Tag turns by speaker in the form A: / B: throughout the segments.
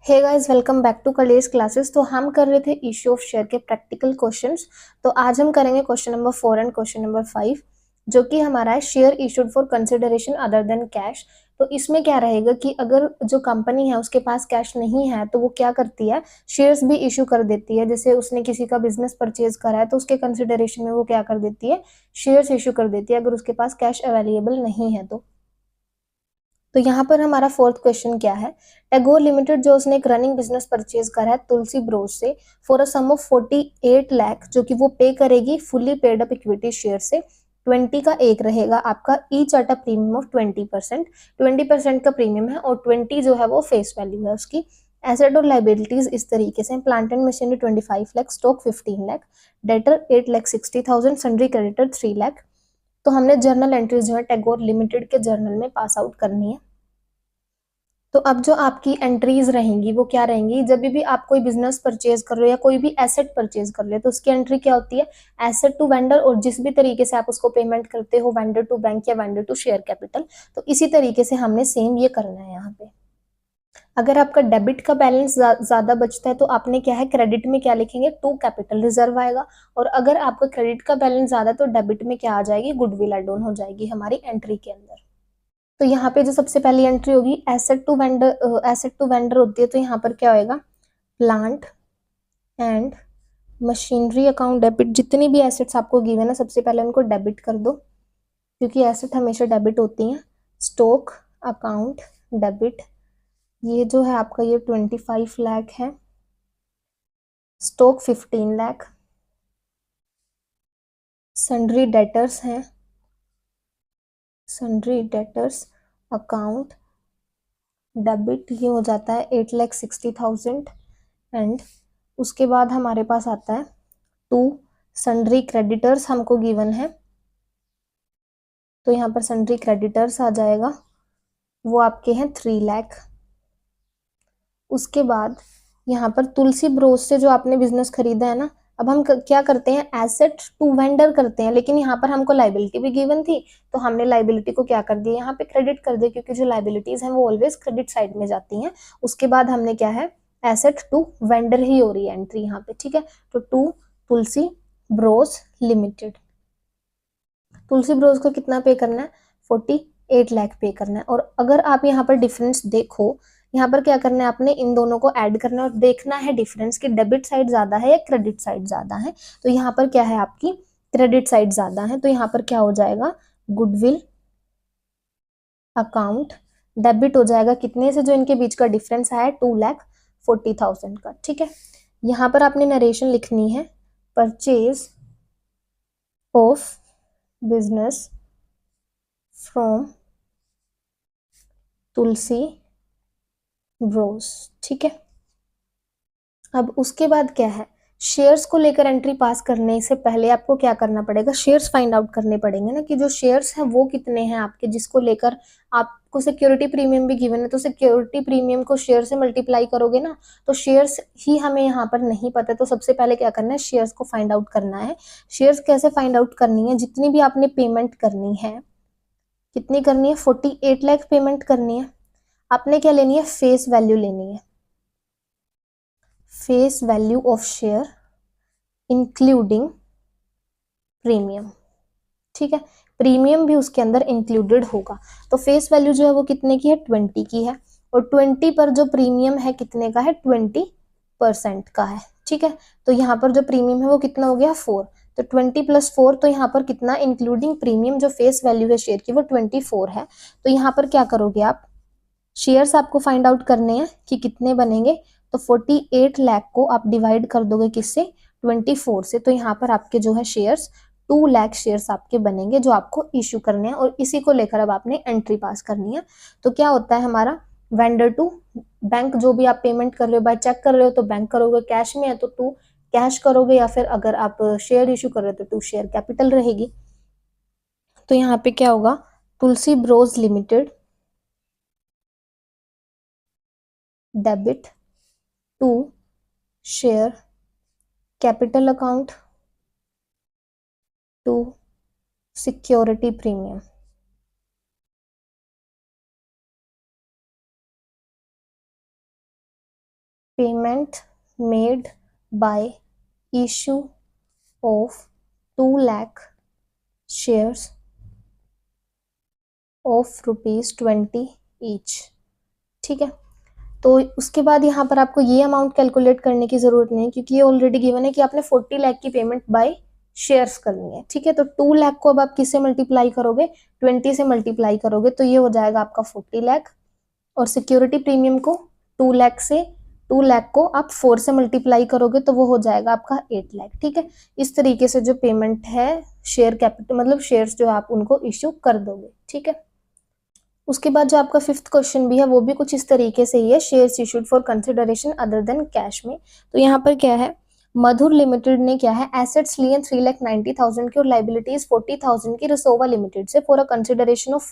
A: Hey guys, welcome back to college classes. तो हम कर रहे थे इश्यू ऑफ शेयर के प्रैक्टिकल क्वेश्चंस। तो आज हम करेंगे question number 4 and question number 5, जो कि हमारा है share issued for consideration other than cash. तो इसमें क्या रहेगा कि अगर जो कंपनी है उसके पास कैश नहीं है तो वो क्या करती है, शेयर्स भी इशू कर देती है। जैसे उसने किसी का बिजनेस परचेज करा है तो उसके कंसिडरेशन में वो क्या कर देती है, शेयर्स इशू कर देती है, अगर उसके पास कैश अवेलेबल नहीं है तो यहाँ पर हमारा फोर्थ क्वेश्चन क्या है। टैगोर लिमिटेड जो उसने एक रनिंग बिजनेस परचेज करा है तुलसी ब्रोज से for a sum of 48 lakh, जो कि वो पे करेगी fully paid up equity share से। 20 का एक रहेगा आपका each at a premium of 20%। 20% का प्रीमियम है और 20 जो है वो फेस वैल्यू है उसकी। एसेट और लाइबिलिटीज इस तरीके से, plant and machinery 25 lakh, stock 15 lakh, debtor 8,60,000, sundry creditor 3 lakh. तो हमने जर्नल एंट्रीज जो है टैगोर लिमिटेड के जर्नल में पास आउट करनी है। तो अब जो आपकी एंट्रीज रहेंगी वो क्या रहेंगी, जब भी आप कोई बिजनेस परचेज कर रहे हो या कोई भी एसेट परचेज कर रहे हो तो उसकी एंट्री क्या होती है, एसेट टू वेंडर, और जिस भी तरीके से आप उसको पेमेंट करते हो, वेंडर टू बैंक या वेंडर टू शेयर कैपिटल, तो इसी तरीके से हमने सेम ये करना है यहाँ पे। अगर आपका डेबिट का बैलेंस ज्यादा बचता है तो आपने क्या है, क्रेडिट में क्या लिखेंगे, टू कैपिटल रिजर्व आएगा। और अगर आपका क्रेडिट का बैलेंस ज्यादा तो डेबिट में क्या आ जाएगी, गुडविल एड ऑन हो जाएगी हमारी एंट्री के अंदर। तो यहाँ पे जो सबसे पहली एंट्री होगी asset to vendor, asset to vendor होती है, तो यहाँ पर क्या होएगा, plant and machinery account debit. जितनी भी एसेट्स आपको गिवन है सबसे पहले उनको डेबिट कर दो, क्योंकि एसेट हमेशा डेबिट होती हैं। स्टॉक अकाउंट डेबिट, ये जो है आपका ये 25 लाख है, स्टॉक 15 लाख, सन्ड्री डेटर्स हैं, सन्ड्री डेटर्स अकाउंट डेबिट, ये हो जाता है 8,60,000। एंड उसके बाद हमारे पास आता है टू सन्ड्री क्रेडिटर्स, हमको गिवन है, तो यहाँ पर सन्ड्री क्रेडिटर्स आ जाएगा, वो आपके हैं 3 लाख। उसके बाद यहाँ पर तुलसी ब्रोज से जो आपने बिजनेस खरीदा है ना, अब हम क्या करते हैं, एसेट टू वेंडर करते हैं, लेकिन यहाँ पर हमको लाइबिलिटी भी गिवन थी तो हमने लाइबिलिटी को क्या कर दिया, यहाँ पे क्रेडिट कर दिया, क्योंकि जो लाइबिलिटीज हैं वो ऑलवेज क्रेडिट साइड में जाती हैं। उसके बाद हमने क्या है, एसेट टू वेंडर ही हो रही है एंट्री यहाँ पे, ठीक है। तो to Tulsi Bros limited, Tulsi Bros को कितना पे करना है, 48 लाख पे करना है। और अगर आप यहाँ पर डिफरेंस देखो, यहाँ पर क्या करना है, आपने इन दोनों को ऐड करना है और देखना है डिफरेंस कि डेबिट साइड ज्यादा है या क्रेडिट साइड ज्यादा है। तो यहाँ पर क्या है, आपकी क्रेडिट साइड ज्यादा है, तो यहाँ पर क्या हो जाएगा, गुडविल अकाउंट डेबिट हो जाएगा, कितने से, जो इनके बीच का डिफरेंस आया 2,40,000 का, ठीक है। यहाँ पर आपने नरेशन लिखनी है, purchase of business from Tulsi Bros, ठीक है। अब उसके बाद क्या है, शेयर्स को लेकर एंट्री पास करने से पहले आपको क्या करना पड़ेगा, शेयर्स फाइंड आउट करने पड़ेंगे ना, कि जो शेयर्स हैं वो कितने हैं आपके, जिसको लेकर आपको सिक्योरिटी प्रीमियम भी गिवन है, तो सिक्योरिटी प्रीमियम को शेयर से मल्टीप्लाई करोगे ना, तो शेयर्स ही हमें यहाँ पर नहीं पता, तो सबसे पहले क्या करना है, शेयर्स को फाइंड आउट करना है। शेयर्स कैसे फाइंड आउट करनी है, जितनी भी आपने पेमेंट करनी है, कितनी करनी है, 48 लाख पेमेंट करनी है। आपने क्या लेनी है, फेस वैल्यू लेनी है, face value of share including premium, ठीक है। प्रीमियम भी उसके अंदर इंक्लूडेड होगा। तो फेस वैल्यू जो है वो कितने की है, 20 की है, और 20 पर जो प्रीमियम है कितने का है, 20% का है, ठीक है। तो यहाँ पर जो प्रीमियम है वो कितना हो गया, 4। तो 20 + 4, तो यहाँ पर कितना, इंक्लूडिंग प्रीमियम जो फेस वैल्यू है शेयर की वो 24 है। तो यहाँ पर क्या करोगे आप, शेयर्स आपको फाइंड आउट करने हैं कि कितने बनेंगे, तो 48 लाख को आप डिवाइड कर दोगे किससे, 24 से, तो यहाँ पर आपके जो है शेयर्स 2 लाख शेयर्स आपके बनेंगे जो आपको इश्यू करने हैं, और इसी को लेकर अब आपने एंट्री पास करनी है। तो क्या होता है हमारा, वेंडर टू बैंक, जो भी आप पेमेंट कर रहे हो, बाय चेक कर रहे हो तो बैंक करोगे, कैश में है तो टू कैश करोगे, या फिर अगर आप शेयर इश्यू कर रहे हो तो टू शेयर कैपिटल रहेगी। तो यहाँ पे क्या होगा, Tulsi Bros limited debit to share capital account to security premium. Payment made by issue of 2 lakh shares of ₹20 each. ठीक है, तो उसके बाद यहाँ पर आपको ये अमाउंट कैलकुलेट करने की जरूरत नहीं है, क्योंकि ये ऑलरेडी गिवन है कि आपने 40 लाख की पेमेंट बाय शेयर्स करनी है। ठीक है, तो 2 लाख को अब आप किससे मल्टीप्लाई करोगे, 20 से मल्टीप्लाई करोगे, तो ये हो जाएगा आपका 40 लाख। और सिक्योरिटी प्रीमियम को 2 लाख से 2 लाख को आप 4 से मल्टीप्लाई करोगे तो वो हो जाएगा आपका 8 लाख। ठीक है, इस तरीके से जो पेमेंट है शेयर कैपिटल मतलब शेयर्स जो आप उनको इश्यू कर दोगे। ठीक है, उसके बाद जो आपका 5th क्वेश्चन भी है वो भी कुछ इस तरीके से ही है, shares issued for consideration other than cash में। तो यहाँ पर क्या है, मधुर लिमिटेड ने क्या है, एसेट्स लिए 3,90,000 की और लाइबिलिटीज 40,000 की रसोवा लिमिटेड से for a consideration of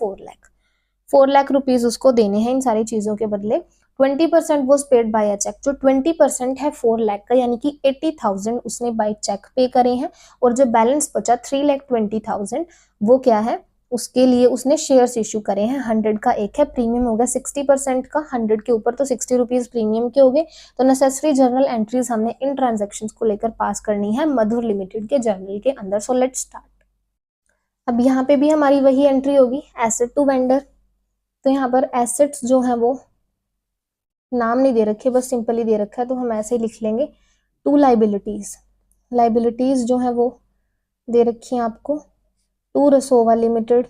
A: 4 lakh rupees उसको देने हैं इन सारी चीजों के बदले। 20% was paid by a cheque. जो 20% है 4 लाख का, यानी कि 80,000 उसने बाय चेक पे करे हैं, और जो बैलेंस बचा 3,20,000 वो क्या है, उसके लिए उसने शेयर्स इशू करे हैं। 100 का एक है, प्रीमियम होगा 60% का, 100 के ऊपर तो 60 रुपीज प्रीमियम के हो गए। तो नेसेसरी जर्नल एंट्रीज हमने इन ट्रांजेक्शन को लेकर पास करनी है मधुर लिमिटेड के जर्नल के अंदर। So let's start. अब यहाँ पे भी हमारी वही एंट्री होगी, एसेट टू वेंडर। तो यहाँ पर एसेट्स जो है वो नाम नहीं दे रखे, बस सिंपली दे रखा है, तो हम ऐसे ही लिख लेंगे। टू लाइबिलिटीज, लाइबिलिटीज जो है वो दे रखी है आपको टू रसोवा लिमिटेड।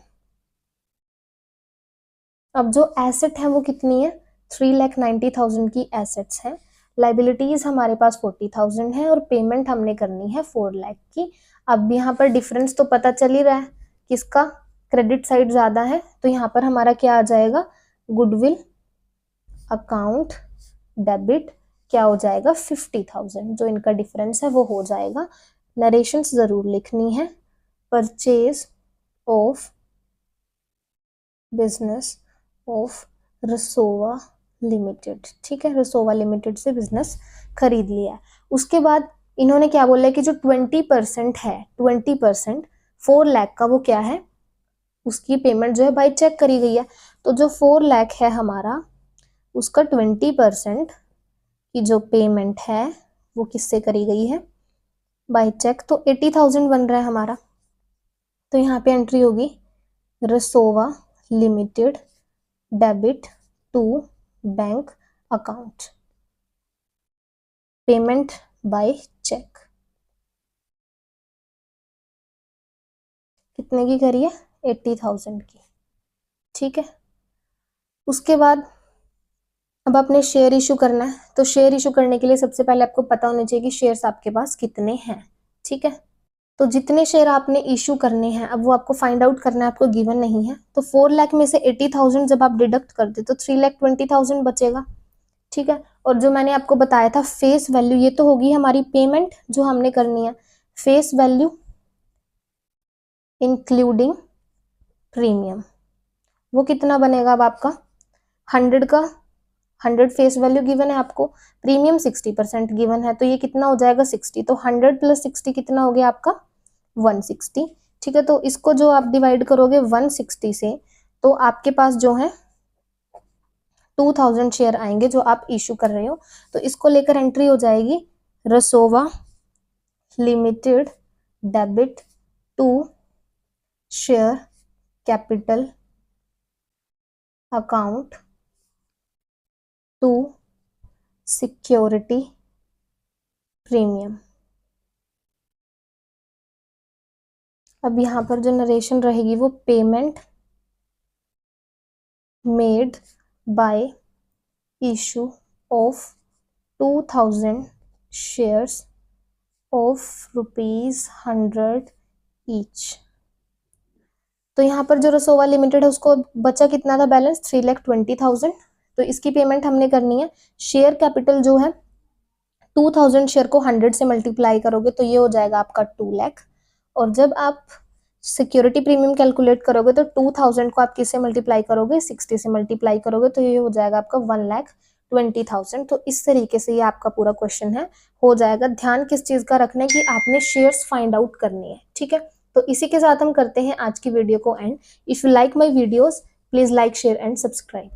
A: अब जो एसेट है वो कितनी है, 3,90,000 की एसेट्स है, लाइबिलिटीज हमारे पास 40,000 है, और पेमेंट हमने करनी है 4 लाख की। अब यहाँ पर डिफरेंस तो पता चल ही रहा है किसका, क्रेडिट साइड ज्यादा है, तो यहाँ पर हमारा क्या आ जाएगा, गुडविल अकाउंट डेबिट क्या हो जाएगा 50,000, जो इनका डिफरेंस है वो हो जाएगा। नरेशंस जरूर लिखनी है, purchase of business of Rasova limited. ठीक है, रसोवा लिमिटेड से बिजनेस खरीद लिया। उसके बाद इन्होंने क्या बोला है कि जो 20% है, 20% 4 लाख का वो क्या है, उसकी पेमेंट जो है बाय चेक करी गई है। तो जो 4 लाख है हमारा, उसका 20% की जो पेमेंट है वो किससे करी गई है, बाय चेक, तो 80,000 बन रहा है हमारा। तो यहाँ पे एंट्री होगी Rasova limited debit to bank account, payment by cheque कितने की करी है, 80,000 की। ठीक है, उसके बाद अब आपने शेयर इशू करना है। तो शेयर इशू करने के लिए सबसे पहले आपको पता होना चाहिए कि शेयर्स आपके पास कितने हैं। ठीक है, तो जितने शेयर आपने इशू करने हैं अब वो आपको फाइंड आउट करना है, आपको गिवन नहीं है। तो 4 लाख में से 80,000 जब आप डिडक्ट कर दे तो 3,20,000 बचेगा। ठीक है, और जो मैंने आपको बताया था फेस वैल्यू, ये तो होगी हमारी पेमेंट जो हमने करनी है, फेस वैल्यू इंक्लूडिंग प्रीमियम, वो कितना बनेगा अब आपका, 100 का 100 फेस वैल्यू गिवन है आपको, प्रीमियम 60% गिवन है, तो ये कितना हो जाएगा 60। तो 100 + 60 कितना हो गया आपका 160। ठीक है, तो इसको जो आप डिवाइड करोगे 160 से, तो आपके पास जो है 2000 शेयर आएंगे जो आप इशू कर रहे हो। तो इसको लेकर एंट्री हो जाएगी Rasova limited debit to share capital account to security premium. अब यहाँ पर जो नरेशन रहेगी वो payment made by issue of 2000 shares of ₹100 each. तो यहाँ पर जो रसोवा लिमिटेड है उसको बचा कितना था बैलेंस, 3,20,000। तो इसकी पेमेंट हमने करनी है। शेयर कैपिटल जो है 2000 शेयर को 100 से मल्टीप्लाई करोगे तो ये हो जाएगा आपका 2 लाख। और जब आप सिक्योरिटी प्रीमियम कैलकुलेट करोगे तो 2000 को आप किससे मल्टीप्लाई करोगे, 60 से मल्टीप्लाई करोगे, तो ये हो जाएगा आपका 1,20,000। तो इस तरीके से ये आपका पूरा क्वेश्चन है हो जाएगा। ध्यान किस चीज का रखना है कि आपने शेयर्स फाइंड आउट करनी है। ठीक है, तो इसी के साथ हम करते हैं आज की वीडियो को and. If you like my videos please like share and subscribe.